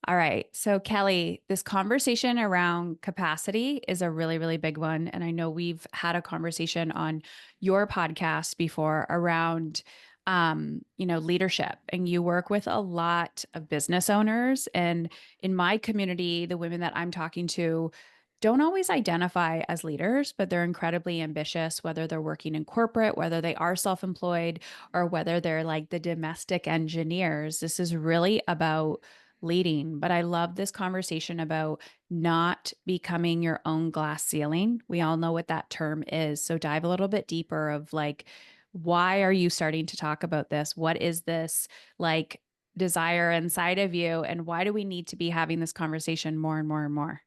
All right. So, Kelly, this conversation around capacity is a really, really big one. And I know we've had a conversation on your podcast before around, leadership. And you work with a lot of business owners. And in my community, the women that I'm talking to don't always identify as leaders, but they're incredibly ambitious, whether they're working in corporate, whether they are self employed, or whether they're like the domestic engineers. This is really about leading. But I love this conversation about not becoming your own glass ceiling. We all know what that term is. So dive a little bit deeper of like, why are you starting to talk about this? What is this like desire inside of you? And why do we need to be having this conversation more and more and more?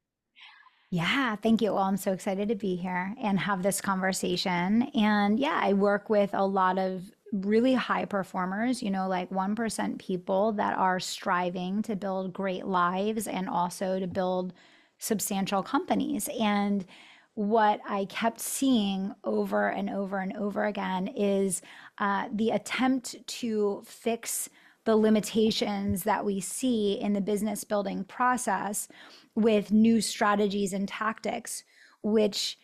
Yeah, thank you. Well, I'm so excited to be here and have this conversation. And yeah, I work with a lot of really high performers, like 1% people that are striving to build great lives and also to build substantial companies. And what I kept seeing over and over and over again is the attempt to fix the limitations that we see in the business building process with new strategies and tactics, which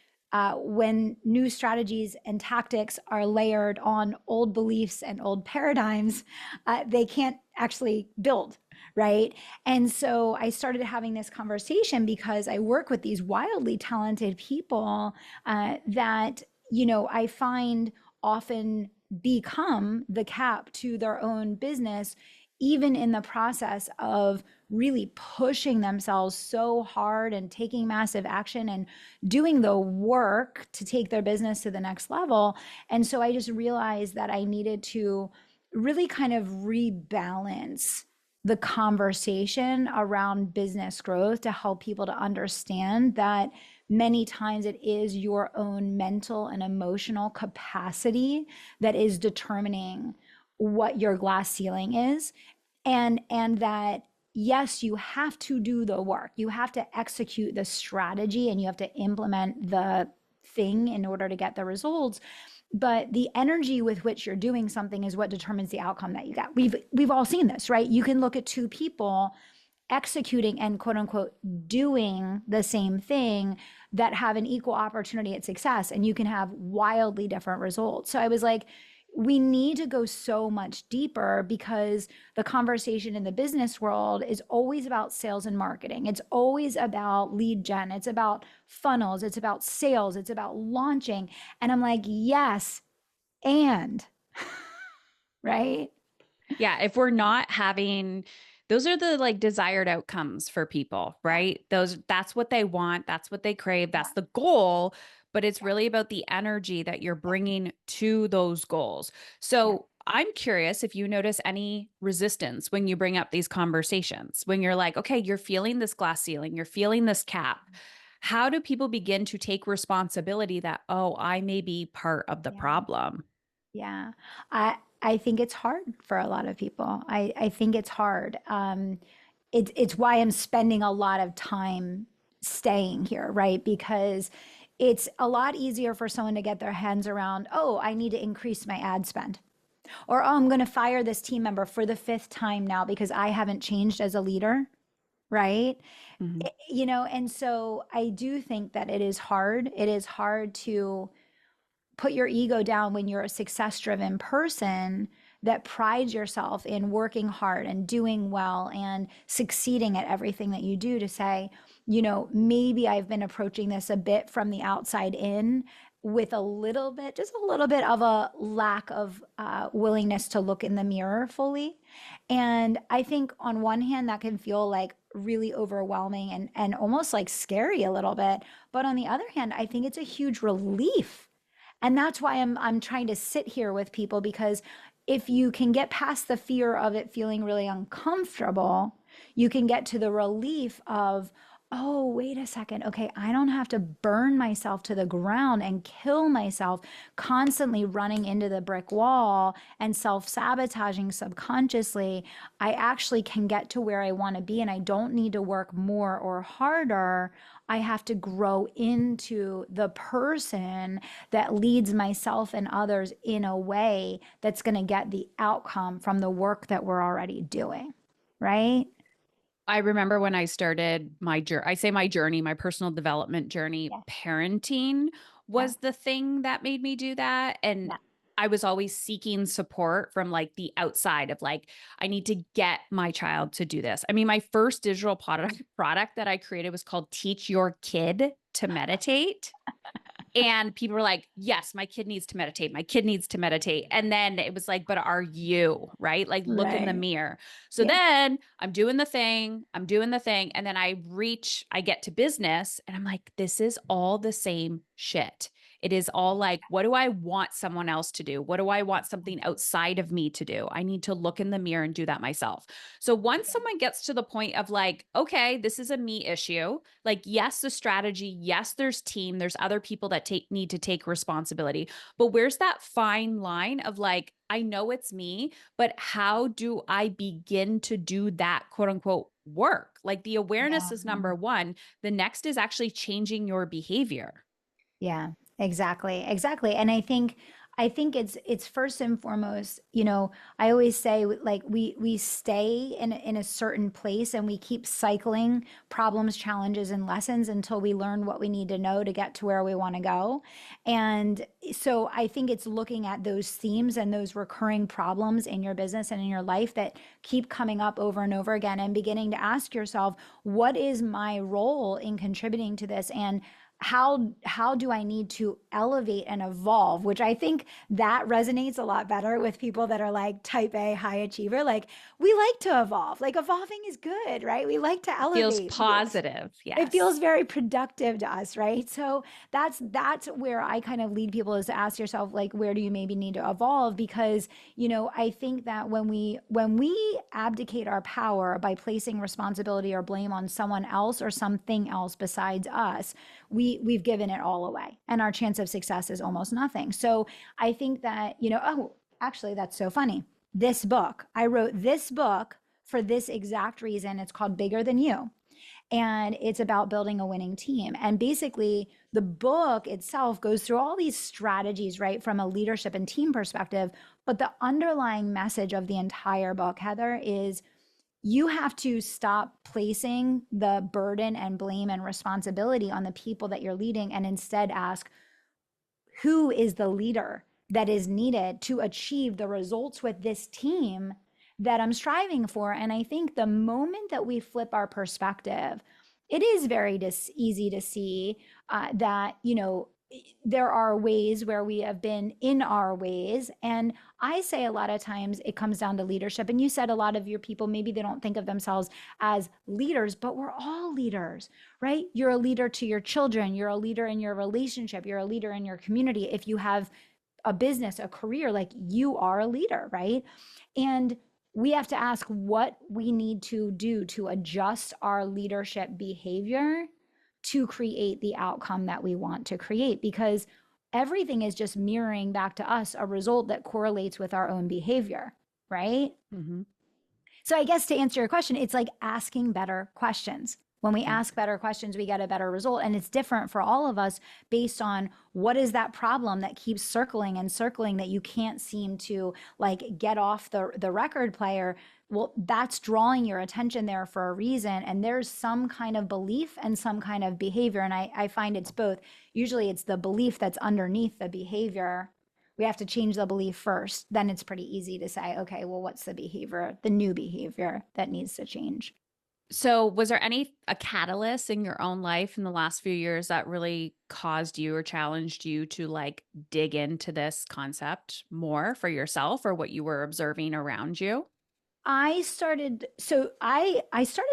when new strategies and tactics are layered on old beliefs and old paradigms, they can't actually build, right? And so I started having this conversation because I work with these wildly talented people that, I find often become the cap to their own business, even in the process of really pushing themselves so hard and taking massive action and doing the work to take their business to the next level. And so I just realized that I needed to really kind of rebalance the conversation around business growth to help people to understand that many times it is your own mental and emotional capacity that is determining what your glass ceiling is, and that yes, you have to do the work, you have to execute the strategy, and you have to implement the thing in order to get the results, but the energy with which you're doing something is what determines the outcome that you get. We've all seen this, right? You can look at two people executing and quote unquote doing the same thing that have an equal opportunity at success, and you can have wildly different results. So I was like, we need to go so much deeper, because the conversation in the business world is always about sales and marketing. It's always about lead gen. It's about funnels. It's about sales. It's about launching. And I'm like, yes, and right? Yeah, if we're not having those are the like desired outcomes for people, Yeah, right? That's what they want, that's what they crave, yeah, that's the goal, but it's yeah, really about the energy that you're yeah, bringing to those goals. yeah. So, I'm curious if you notice any resistance when you bring up these conversations, when you're like, okay, you're feeling this glass ceiling, you're feeling this cap. How do people begin to take responsibility that, oh, I may be part of the Yeah. problem? Yeah. I think it's hard for a lot of people. I think it's hard. It's why I'm spending a lot of time staying here, right? Because it's a lot easier for someone to get their hands around, oh, I need to increase my ad spend. Or, oh, I'm going to fire this team member for the fifth time now because I haven't changed as a leader, right? Mhm. And so I do think that it is hard. It is hard to put your ego down when you're a success driven person that prides yourself in working hard and doing well and succeeding at everything that you do, to say, maybe I've been approaching this a bit from the outside in, with a little bit, just a little bit of a lack of willingness to look in the mirror fully. And I think on one hand, that can feel like really overwhelming and almost like scary a little bit. But on the other hand, I think it's a huge relief, and that's why I'm trying to sit here with people, because if you can get past the fear of it feeling really uncomfortable, you can get to the relief of, oh, wait a second. Okay, I don't have to burn myself to the ground and kill myself, constantly running into the brick wall and self sabotaging subconsciously. I actually can get to where I want to be, and I don't need to work more or harder. I have to grow into the person that leads myself and others in a way that's going to get the outcome from the work that we're already doing. Right? I remember when I started my journey, I say my journey, my personal development journey, Yeah. parenting Yeah. was the thing that made me do that. And Yeah. I was always seeking support from like the outside of like, I need to get my child to do this. I mean, my first digital product that I created was called Teach Your Kid to Meditate. And people were like, yes, my kid needs to meditate. My kid needs to meditate. And then it was like, but are you, right? Like, look in the Right. mirror. So Yeah. then I'm doing the thing, I'm doing the thing. And then I get to business and I'm like, this is all the same shit. It is all like, what do I want someone else to do? What do I want something outside of me to do? I need to look in the mirror and do that myself. So once someone gets to the point of like, okay, this is a me issue, like, yes, the strategy, yes, there's team, there's other people that need to take responsibility. But where's that fine line of like, I know it's me, but how do I begin to do that quote unquote work? Like the awareness Yeah. is number one. The next is actually changing your behavior. Yeah, exactly. Exactly. And I think it's first and foremost, I always say like we stay in a certain place and we keep cycling problems, challenges and lessons until we learn what we need to know to get to where we want to go. And so I think it's looking at those themes and those recurring problems in your business and in your life that keep coming up over and over again and beginning to ask yourself, what is my role in contributing to this? And how do I need to elevate and evolve, which I think that resonates a lot better with people that are like type A high achiever. Like we like to evolve. Like evolving is good, right? We like to Feels elevate. positive. It Yes. feels very productive to us, right? So that's where I kind of lead people, is to ask yourself, like, where do you maybe need to evolve? Because I think that when we abdicate our power by placing responsibility or blame on someone else or something else besides us, we've given it all away, and our chance of success is almost nothing. So I think that, oh, actually, that's so funny. This book, I wrote this book for this exact reason. It's called Bigger Than You, and it's about building a winning team. And basically, the book itself goes through all these strategies, right, from a leadership and team perspective. But the underlying message of the entire book, Heather, is you have to stop placing the burden and blame and responsibility on the people that you're leading, and instead ask, who is the leader that is needed to achieve the results with this team that I'm striving for? And I think the moment that we flip our perspective, it is very easy to see that, there are ways where we have been in our ways. And I say a lot of times it comes down to leadership. And you said a lot of your people, maybe they don't think of themselves as leaders, but we're all leaders, right? You're a leader to your children, you're a leader in your relationship, you're a leader in your community. If you have a business, a career, like you are a leader, right? And we have to ask what we need to do to adjust our leadership behavior to create the outcome that we want to create, because everything is just mirroring back to us a result that correlates with our own behavior, right? Mm-hmm. So I guess to answer your question, it's like asking better questions. When we Yeah. ask better questions, we get a better result. And it's different for all of us based on what is that problem that keeps circling and circling that you can't seem to like get off the record player. Well, that's drawing your attention there for a reason. And there's some kind of belief and some kind of behavior. And I find it's both. Usually it's the belief that's underneath the behavior. We have to change the belief first. Then it's pretty easy to say, okay, well, what's the behavior, the new behavior that needs to change? So, was there a catalyst in your own life in the last few years that really caused you or challenged you to like dig into this concept more for yourself or what you were observing around you? I started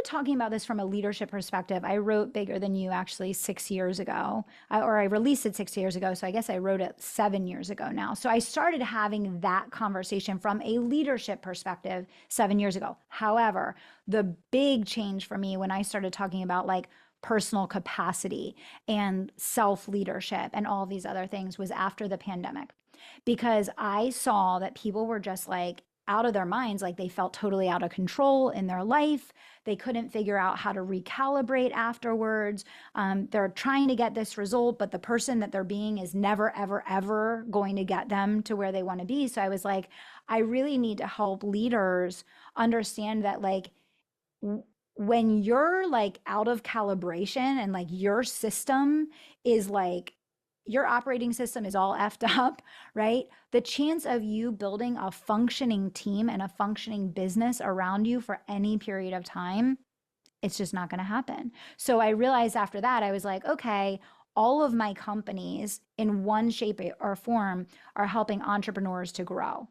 talking about this from a leadership perspective. I wrote Bigger Than You actually 6 years ago, or I released it 6 years ago. So I guess I wrote it 7 years ago now. So I started having that conversation from a leadership perspective 7 years ago. However, the big change for me when I started talking about like personal capacity and self leadership and all these other things was after the pandemic, because I saw that people were just like out of their minds, like they felt totally out of control in their life. They couldn't figure out how to recalibrate afterwards. They're trying to get this result, but the person that they're being is never, ever, ever going to get them to where they want to be. So I was like, I really need to help leaders understand that, like, when you're like out of calibration and like your system is like your operating system is all effed up, right? The chance of you building a functioning team and a functioning business around you for any period of time, it's just not going to happen. So I realized after that, I was like, okay, all of my companies in one shape or form are helping entrepreneurs to grow.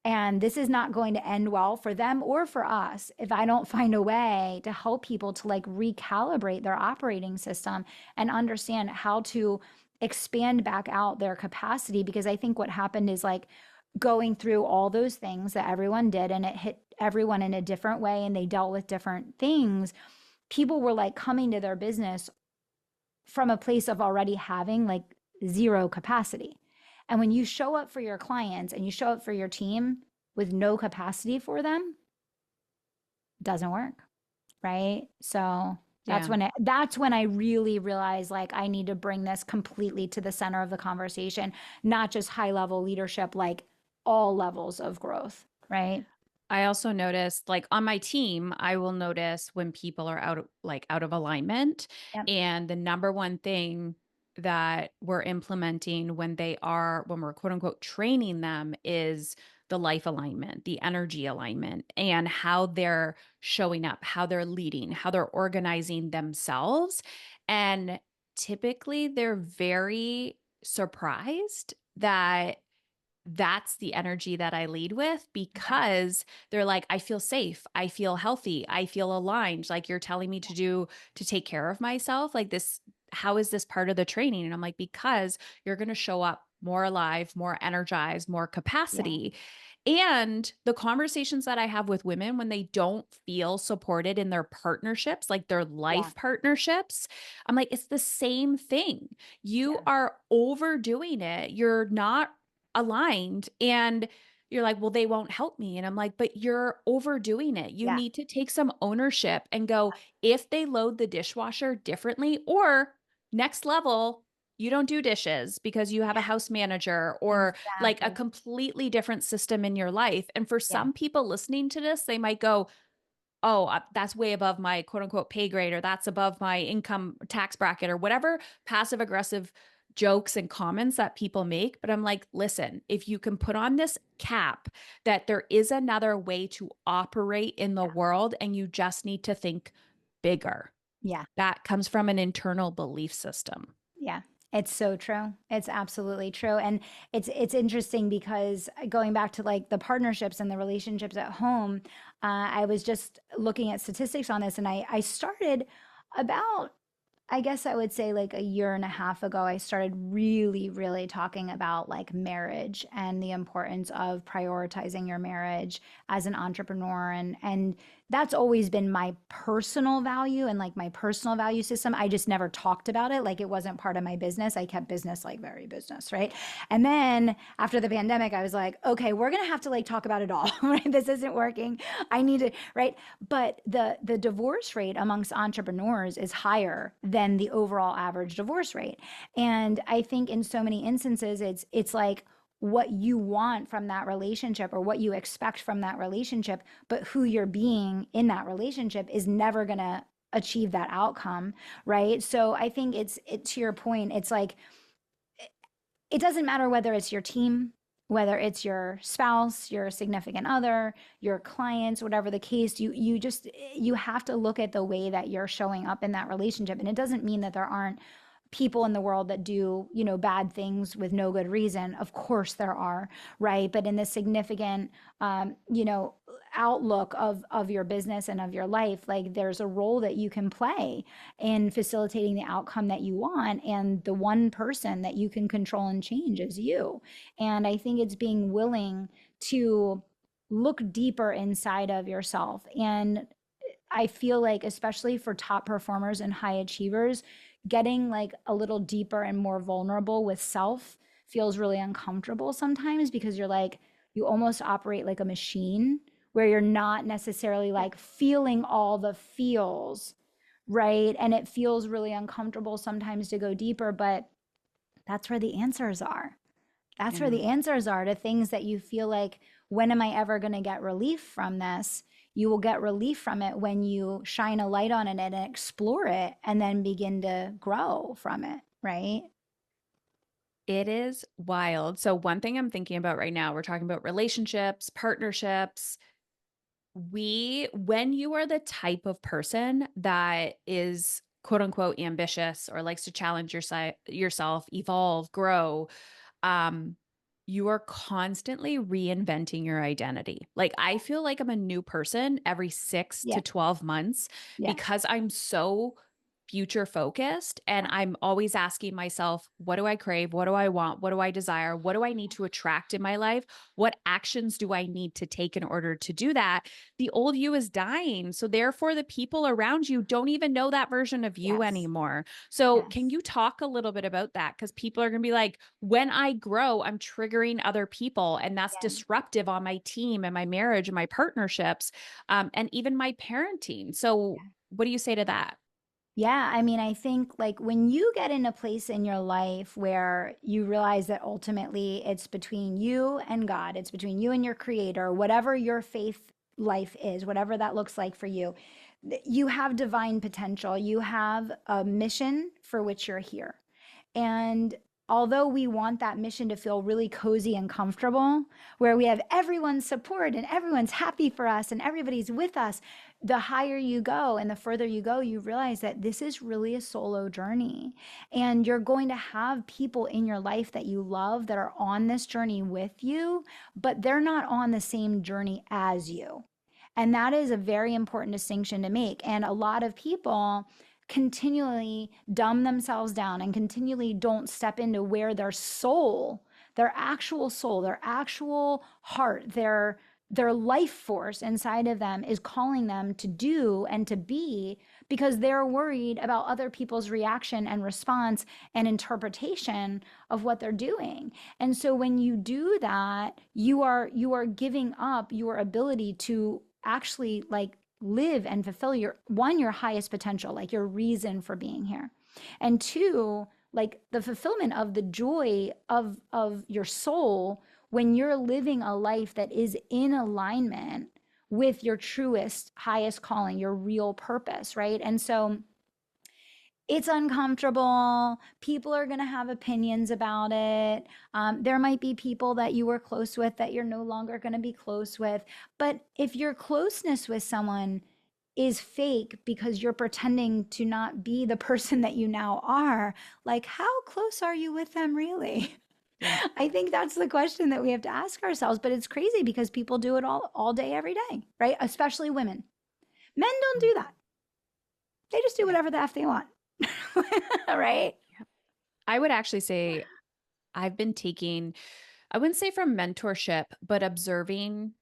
And this is not going to end well for them or for us if I don't find a way to help people to like recalibrate their operating system and understand how to expand back out their capacity. Because I think what happened is like going through all those things that everyone did and it hit everyone in a different way and they dealt with different things. People were like coming to their business from a place of already having like zero capacity. And when you show up for your clients and you show up for your team with no capacity for them, it doesn't work, right? So Yeah. that's when I really realized like I need to bring this completely to the center of the conversation, not just high level leadership, like all levels of growth, right? I also noticed like on my team, I will notice when people are out of alignment. Yep. And the number one thing that we're implementing when we're quote unquote training them is the life alignment, the energy alignment, and how they're showing up, how they're leading, how they're organizing themselves. And typically they're very surprised that that's the energy that I lead with Yeah. because they're like, I feel safe. I feel healthy. I feel aligned. Like you're telling me to take care of myself. Like this, how is this part of the training? And I'm like, because you're going to show up more alive, more energized, more Yeah. capacity. And the conversations that I have with women when they don't feel supported in their partnerships, like their Yeah. life partnerships, I'm like, it's the same thing. You Yeah. are overdoing it. You're not aligned and you're like, well, they won't help me. And I'm like, but you're overdoing it. You Yeah. need to take some ownership and go, if they load the dishwasher differently, or next level, you don't do dishes because you have a Yeah. house manager or like a Exactly. completely different system in your life. And for Yeah. some people listening to this, they might go, oh, that's way above my quote unquote pay grade, or that's above my income tax bracket, or whatever passive aggressive jokes and comments that people make. But I'm like, listen, if you can put on this cap that there is another way to operate in the world and you just need to think bigger, Yeah. that comes from an internal belief system. Yeah, it's so true. It's absolutely true. And it's interesting because going back to like the partnerships and the relationships at home, I was just looking at statistics on this and I started about I guess I would say like a year and a half ago, I started really, really talking about like marriage and the importance of prioritizing your marriage as an entrepreneur. And that's always been my personal value and like my personal value system. I just never talked about it. Like it wasn't part of my business. I kept business like very business, right? And then after the pandemic, I was like, okay, we're gonna have to like talk about it all, right? This isn't working. I need to, right? But the divorce rate amongst entrepreneurs is higher than the overall average divorce rate. And I think in so many instances it's like what you want from that relationship or what you expect from that relationship, but who you're being in that relationship is never going to achieve that outcome, right? So I think to your point, it's like it doesn't matter whether it's your team, whether it's your spouse, your significant other, your clients, whatever the case, you have to look at the way that you're showing up in that relationship. And it doesn't mean that there aren't people in the world that do, bad things with no good reason. Of course there are, right? But in the significant, outlook of your business and of your life, like there's a role that you can play in facilitating the outcome that you want. And the one person that you can control and change is you. And I think it's being willing to look deeper inside of yourself. And I feel like, especially for top performers and high achievers, getting like a little deeper and more vulnerable with self feels really uncomfortable sometimes because you almost operate like a machine where you're not necessarily like feeling all the feels, right? And it feels really uncomfortable sometimes to go deeper, but that's where the answers are. That's where Yeah. the answers are to things that you feel like, when am I ever going to get relief from this? you will get relief from it when you shine a light on it and explore it and then begin to grow from it, right? It is wild. So, one thing I'm thinking about right now, we're talking about relationships, partnerships. When you are the type of person that is quote unquote ambitious or likes to challenge yourself, evolve, grow, um, you are constantly reinventing your identity. Like, I feel like I'm a new person every 6 Yeah. to 12 months Yeah. because I'm so future focused and I'm always asking myself, what do I crave? What do I want? What do I desire? What do I need to attract in my life? What actions do I need to take in order to do that? The old you is dying. So therefore the people around you don't even know that version of you Yes. anymore. So can Yes. you talk a little bit about that? Because people are going to be like, when I grow, I'm triggering other people, and that's Yeah. disruptive on my team and my marriage and my partnerships, and even my parenting. So what do you say to that? Yeah, I mean, I think like when you get in a place in your life where you realize that ultimately it's between you and God, it's between you and your creator, whatever your faith life is, whatever that looks like for you, you have divine potential. You have a mission for which you're here. And although we want that mission to feel really cozy and comfortable, where we have everyone's support and everyone's happy for us and everybody's with us, the higher you go and the further you go, you realize that this is really a solo journey. And you're going to have people in your life that you love that are on this journey with you, but they're not on the same journey as you. And that is a very important distinction to make. And a lot of people continually dumb themselves down and continually don't step into where their soul, their actual heart, their life force inside of them is calling them to do and to be, because they're worried about other people's reaction and response and interpretation of what they're doing. And so when you do that, you are giving up your ability to actually like live and fulfill your highest potential, like your reason for being here. And two, like the fulfillment of the joy of your soul when you're living a life that is in alignment with your truest highest calling, your real purpose, right? And so it's uncomfortable. People are going to have opinions about it. There might be people that you were close with that you're no longer going to be close with. But if your closeness with someone is fake because you're pretending to not be the person that you now are, like how close are you with them really? Yeah. I think that's the question that we have to ask ourselves. But it's crazy because people do it all day, every day, right? Especially women. Men don't do that. They just do Yeah. whatever the F they want. Right? I would actually say I've been taking, I wouldn't say from mentorship, but observing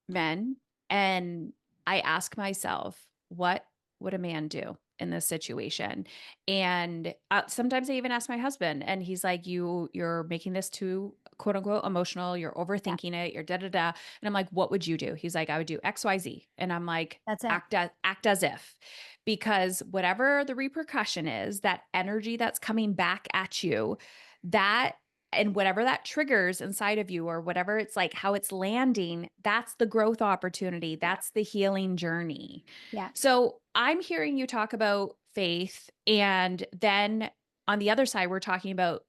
men. And I ask myself, what would a man do in this situation? And sometimes I even ask my husband, and he's like, you're making this too quote unquote emotional. You're Yeah, overthinking it. You're da da da. And I'm like, what would you do? He's like, I would do X, Y, Z. And I'm like, that's it. act as if, because whatever the repercussion is, that energy that's coming back at you, that and whatever that triggers inside of you, or whatever it's like, how it's landing, that's the growth opportunity. Yeah. That's the healing journey. Yeah. So I'm hearing you talk about faith. And then on the other side, we're talking about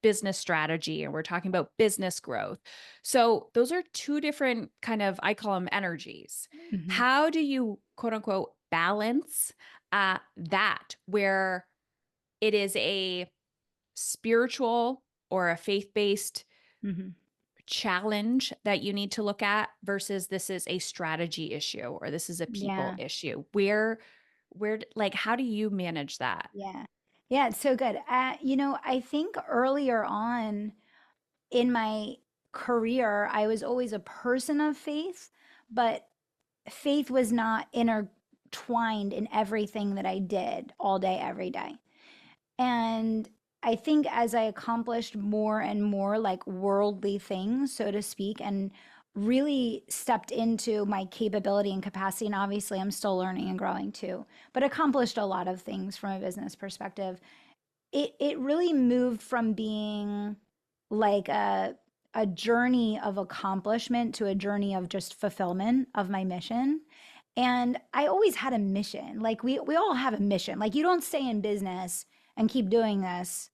business strategy and we're talking about business growth. So those are two different kind of, I call them energies. Mhm. How do you quote unquote balance that where it is a spiritual or a faith-based Mhm. challenge that you need to look at versus this is a strategy issue or this is a people Yeah. issue? Where like how do you manage that? Yeah. Yeah, it's so good. I think earlier on in my career, I was always a person of faith, but faith was not intertwined in everything that I did all day, every day. And I think as I accomplished more and more like worldly things, so to speak, and really stepped into my capability and capacity, and obviously I'm still learning and growing too, but accomplished a lot of things from a business perspective. It really moved from being like a journey of accomplishment to a journey of just fulfillment of my mission. And I always had a mission. Like we all have a mission. Like you don't stay in business and keep doing this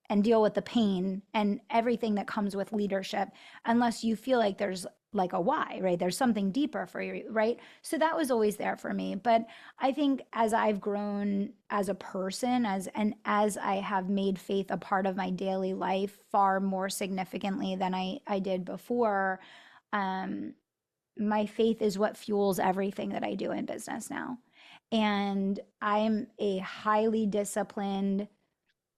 and deal with the pain and everything that comes with leadership unless you feel like there's like a why, right? There's something deeper for you, right? So that was always there for me. But I think as I've grown as a person, as I have made faith a part of my daily life far more significantly than I did before, um, my faith is what fuels everything that I do in business now. And I'm a highly disciplined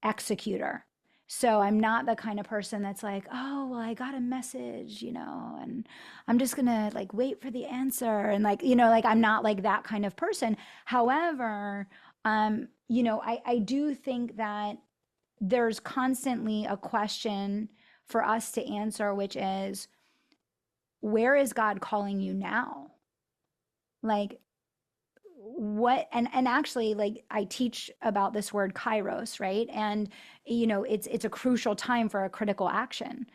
executor. So I'm not the kind of person that's like, oh, well, I got a message, and I'm just gonna like wait for the answer. And like, like I'm not like that kind of person. However, I do think that there's constantly a question for us to answer, which is, where is God calling you now? Like, what and actually, like, I teach about this word kairos, right? And it's a crucial time for a critical action.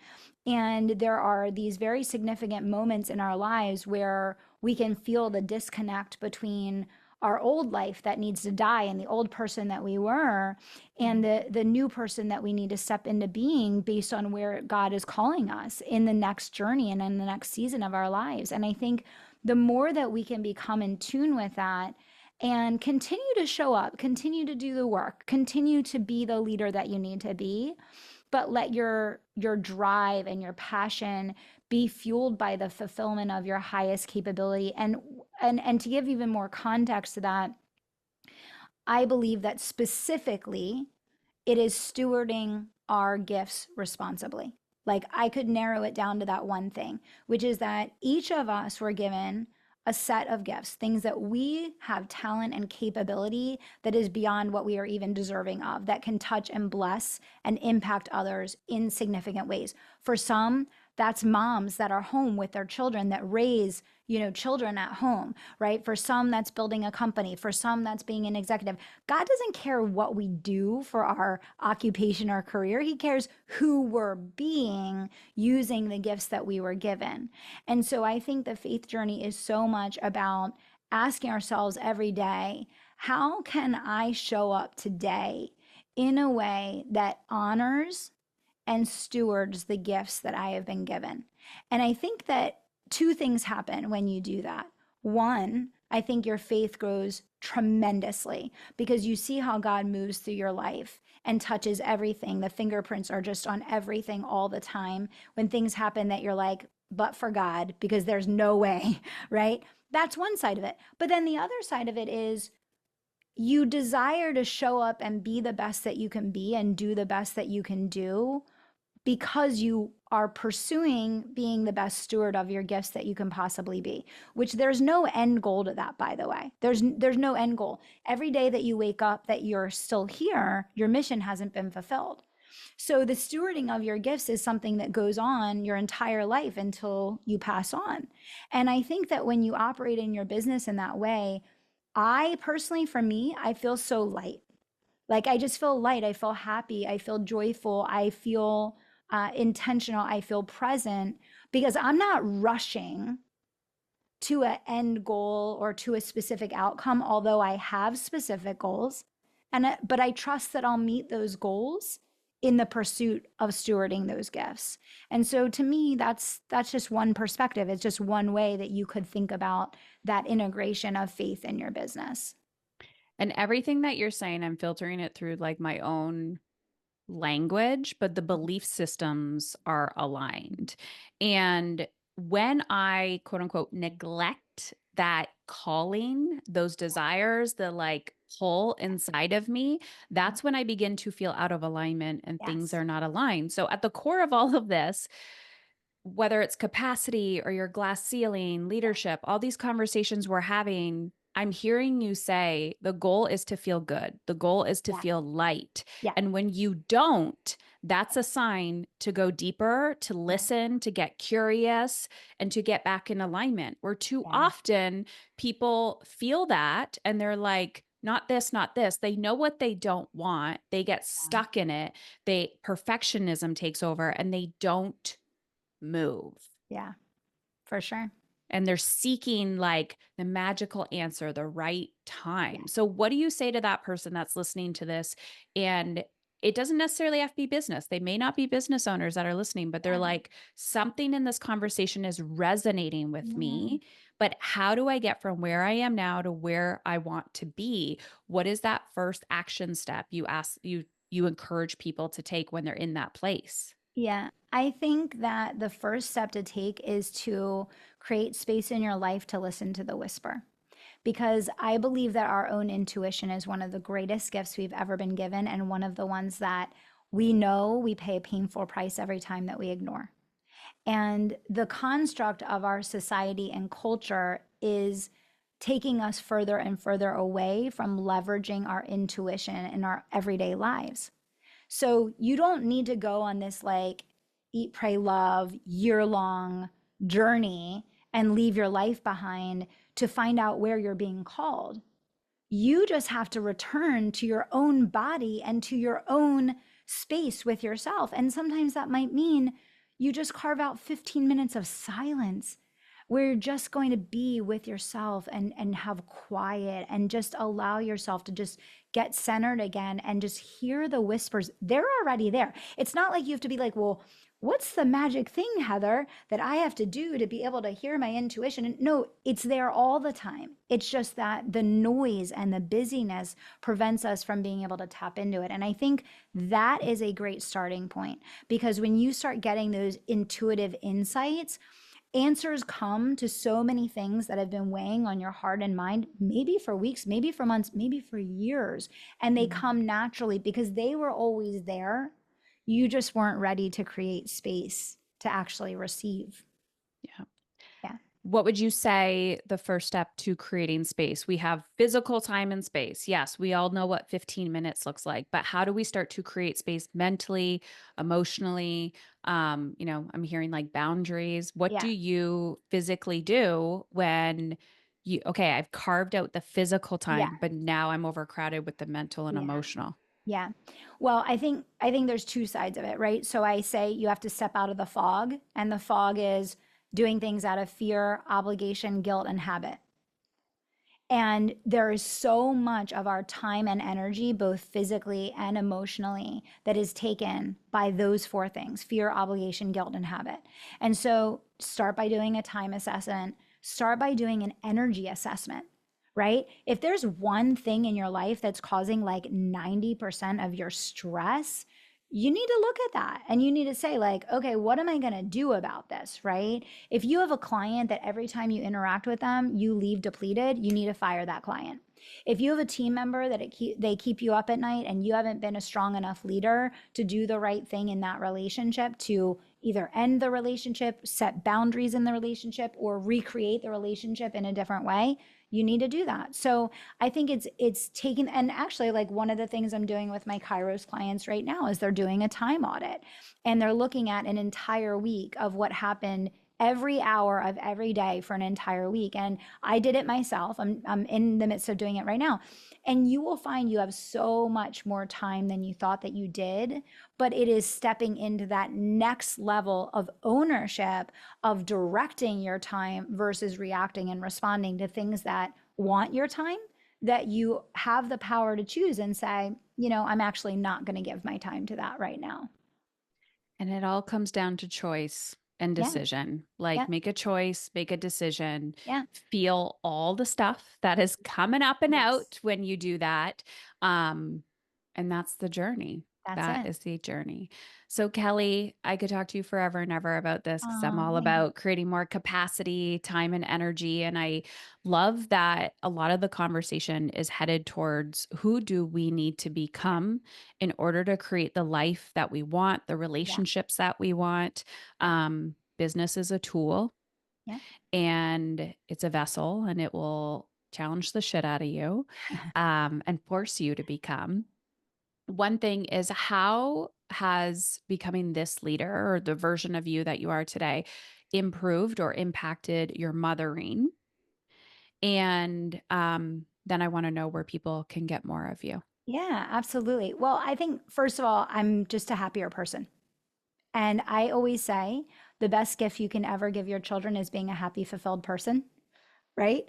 And there are these very significant moments in our lives where we can feel the disconnect between our old life that needs to die and the old person that we were, and the new person that we need to step into being based on where God is calling us in the next journey and in the next season of our lives. And I think the more that we can become in tune with that and continue to show up, continue to do the work, continue to be the leader that you need to be, but let your drive and your passion be fueled by the fulfillment of your highest capability. And to give even more context to that, I believe that specifically it is stewarding our gifts responsibly. Like I could narrow it down to that one thing, which is that each of us were given a set of gifts, things that we have talent and capability that is beyond what we are even deserving of, that can touch and bless and impact others in significant ways. For some, that's moms that are home with their children that raise, children at home, right? For some, that's building a company. For some, that's being an executive. God doesn't care what we do for our occupation or career. He cares who we're being using the gifts that we were given. And so I think the faith journey is so much about asking ourselves every day, how can I show up today in a way that honors and stewards the gifts that I have been given? And I think that two things happen when you do that. One, I think your faith grows tremendously because you see how God moves through your life and touches everything. The fingerprints are just on everything all the time. When things happen that you're like, but for God, because there's no way, right? That's one side of it. But then the other side of it is you desire to show up and be the best that you can be and do the best that you can do because you are pursuing being the best steward of your gifts that you can possibly be, which there's no end goal to that, by the way. There's no end goal. Every day that you wake up that you're still here, your mission hasn't been fulfilled. So the stewarding of your gifts is something that goes on your entire life until you pass on. And I think that when you operate in your business in that way, I personally, for me, I feel so light. Like I just feel light. I feel happy. I feel joyful. I feel intentional. I feel present because I'm not rushing to an end goal or to a specific outcome, although I have specific goals. But I trust that I'll meet those goals in the pursuit of stewarding those gifts. And so to me, that's just one perspective. It's just one way that you could think about that integration of faith in your business. And everything that you're saying, I'm filtering it through like my own language, but the belief systems are aligned. And when I quote unquote neglect that calling, those desires, the like pull inside of me, that's when I begin to feel out of alignment and things Yes. are not aligned. So at the core of all of this, whether it's capacity or your glass ceiling, leadership, all these conversations we're having, I'm hearing you say the goal is to feel good. The goal is to Yeah. feel light. Yeah. And when you don't, that's a sign to go deeper, to Yeah. listen, to get curious, and to get back in alignment. Where too Yeah. often people feel that and they're like, not this, not this. They know what they don't want. They get Yeah. stuck in it. Perfectionism takes over and they don't move. Yeah, for sure. And they're seeking like the magical answer, the right Yeah. time. So, what do you say to that person that's listening to this? And it doesn't necessarily have to be business. They may not be business owners that are listening, but they're Yeah. like, something in this conversation is resonating with Yeah. me. But how do I get from where I am now to where I want to be? What is that first action step you encourage people to take when they're in that place? Yeah, I think that the first step to take is to create space in your life to listen to the whisper. Because I believe that our own intuition is one of the greatest gifts we've ever been given, and one of the ones that we know we pay a painful price every time that we ignore. And the construct of our society and culture is taking us further and further away from leveraging our intuition in our everyday lives. So you don't need to go on this like eat, pray, love year long journey and leave your life behind to find out where you're being called. You just have to return to your own body and to your own space with yourself. And sometimes that might mean you just carve out 15 minutes of silence where you're just going to be with yourself and have quiet and just allow yourself to just get centered again and just hear the whispers. They're already there. It's not like you have to be like, well, what's the magic thing, Heather, that I have to do to be able to hear my intuition? And no, it's there all the time. It's just that the noise and the busyness prevents us from being able to tap into it. And I think that is a great starting point, because when you start getting those intuitive insights, answers come to so many things that have been weighing on your heart and mind, maybe for weeks, maybe for months, maybe for years. And they Mm, come naturally because they were always there. You just weren't ready to create space to actually receive. yeah. Yeah. What would you say the first step to creating space? We have physical time and space. Yes, we all know what 15 minutes looks like, but how do we start to create space mentally, emotionally? I'm hearing like boundaries. What do Yeah. you physically do when okay, I've carved out the physical Yeah. time, but now I'm overcrowded with the mental and Yeah. emotional? Yeah. Well, I think there's two sides of it, right? So I say you have to step out of the fog, and the fog is doing things out of fear, obligation, guilt, and habit. And there is so much of our time and energy, both physically and emotionally, that is taken by those four things: fear, obligation, guilt, and habit. And so start by doing a time assessment, start by doing an energy assessment, right? If there's one thing in your life that's causing like 90% of your stress, you need to look at that and you need to say, like, okay, what am I going to do about this, right? If you have a client that every time you interact with them, you leave depleted, you need to fire that client. If you have a team member that they keep you up at night and you haven't been a strong enough leader to do the right thing in that relationship to either end the relationship, set boundaries in the relationship, or recreate the relationship in a different way, you need to do that. So I think it's taking, and actually like one of the things I'm doing with my Kairos clients right now is they're doing a time audit, and they're looking at an entire week of what happened every hour of every day for an entire week. And I did it myself. I'm in the midst of doing it right now. And you will find you have so much more time than you thought that you did, but it is stepping into that next level of ownership, of directing your time versus reacting and responding to things that want your time, that you have the power to choose and say, I'm actually not going to give my time to that right now. And it all comes down to choice and Yeah. decision. Like Yeah. make a choice, make a decision, Yeah. feel all the stuff that is coming up and Yes. out when you do that. Um, and that's the journey. That's That it. is the journey. So, Kelly, I could talk to you forever and ever about this because I'm Oh, all thank you. about creating more capacity, time, and energy. And I love that a lot of the conversation is headed towards who do we need to Yeah. become in order to create the life that we want, the Yeah. relationships that we want. Yeah. Business is a tool Yeah. and it's a vessel and it will challenge the shit out of you and force you to become. One thing is, how has becoming this leader or the version of you that you are today improved or impacted your mothering? And then I want to know where people can get more of you. Yeah, absolutely. Well, I think first of all, I'm just a happier person. And I always say the best gift you can ever give your children is being a happy, fulfilled person, right?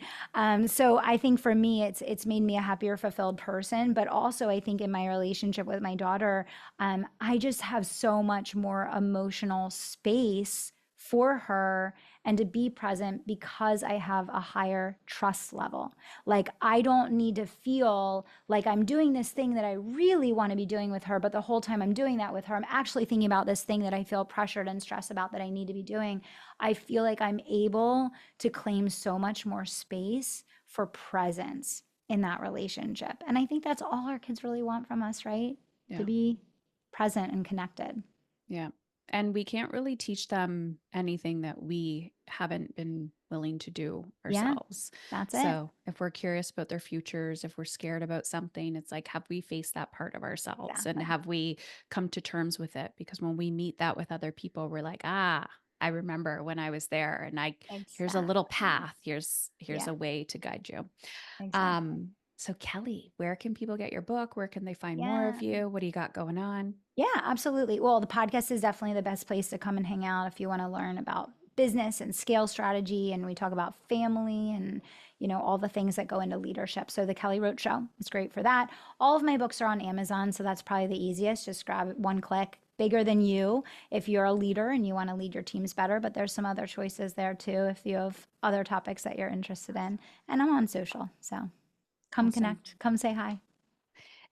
So I think for me, it's made me a happier, fulfilled person. But also, I think in my relationship with my daughter, I just have so much more emotional space for her and to be present because I have a higher trust level. Like I don't need to feel like I'm doing this thing that I really want to be doing with her, but the whole time I'm doing that with her, I'm actually thinking about this thing that I feel pressured and stressed about that I need to be doing. I feel like I'm able to claim so much more space for presence in that relationship. And I think that's all our kids really want from us, right? To Yeah. be present and connected. Yeah. And we can't really teach them anything that we haven't been willing to do Yeah, ourselves. that's it. So if we're curious about their futures, if we're scared about something, it's like, have we faced that part of ourselves and Exactly. have we come to terms with it? Because when we meet that with other people, we're like, I remember when I was there and here's a little Exactly. path. Here's Yeah, a way to guide you. exactly. So Kelly, where can people get your book? Where can they find more of Yeah. you? What do you got going on? Yeah, absolutely. Well, the podcast is definitely the best place to come and hang out if you want to learn about business and scale strategy. And we talk about family and, all the things that go into leadership. So the Kelly Roach Show is great for that. All of my books are on Amazon. So that's probably the easiest. Just grab it one click. Bigger Than You if you're a leader and you want to lead your teams better. But there's some other choices there too if you have other topics that you're interested in. And I'm on social. So come Awesome. connect, come say hi.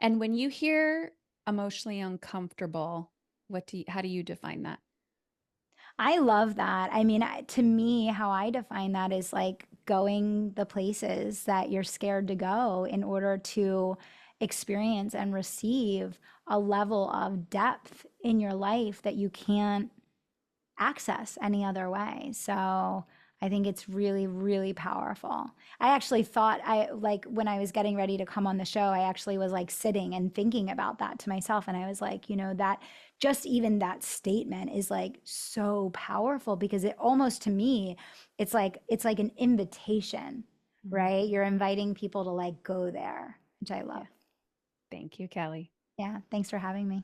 And when you hear emotionally uncomfortable, how do you define that? I love that. I mean, to me, how I define that is like going the places that you're scared to go in order to experience and receive a level of depth in your life that you can't access any other way. So I think it's really, really powerful. I actually thought I like when I was getting ready to come on the show, I actually was like sitting and thinking about that to myself. And I was like, that just even that statement is like so powerful because it almost to me, it's like an invitation, Mhm. right? You're inviting people to like go there, which I love. Yeah. Thank you, Kelly. Yeah. Thanks for having me.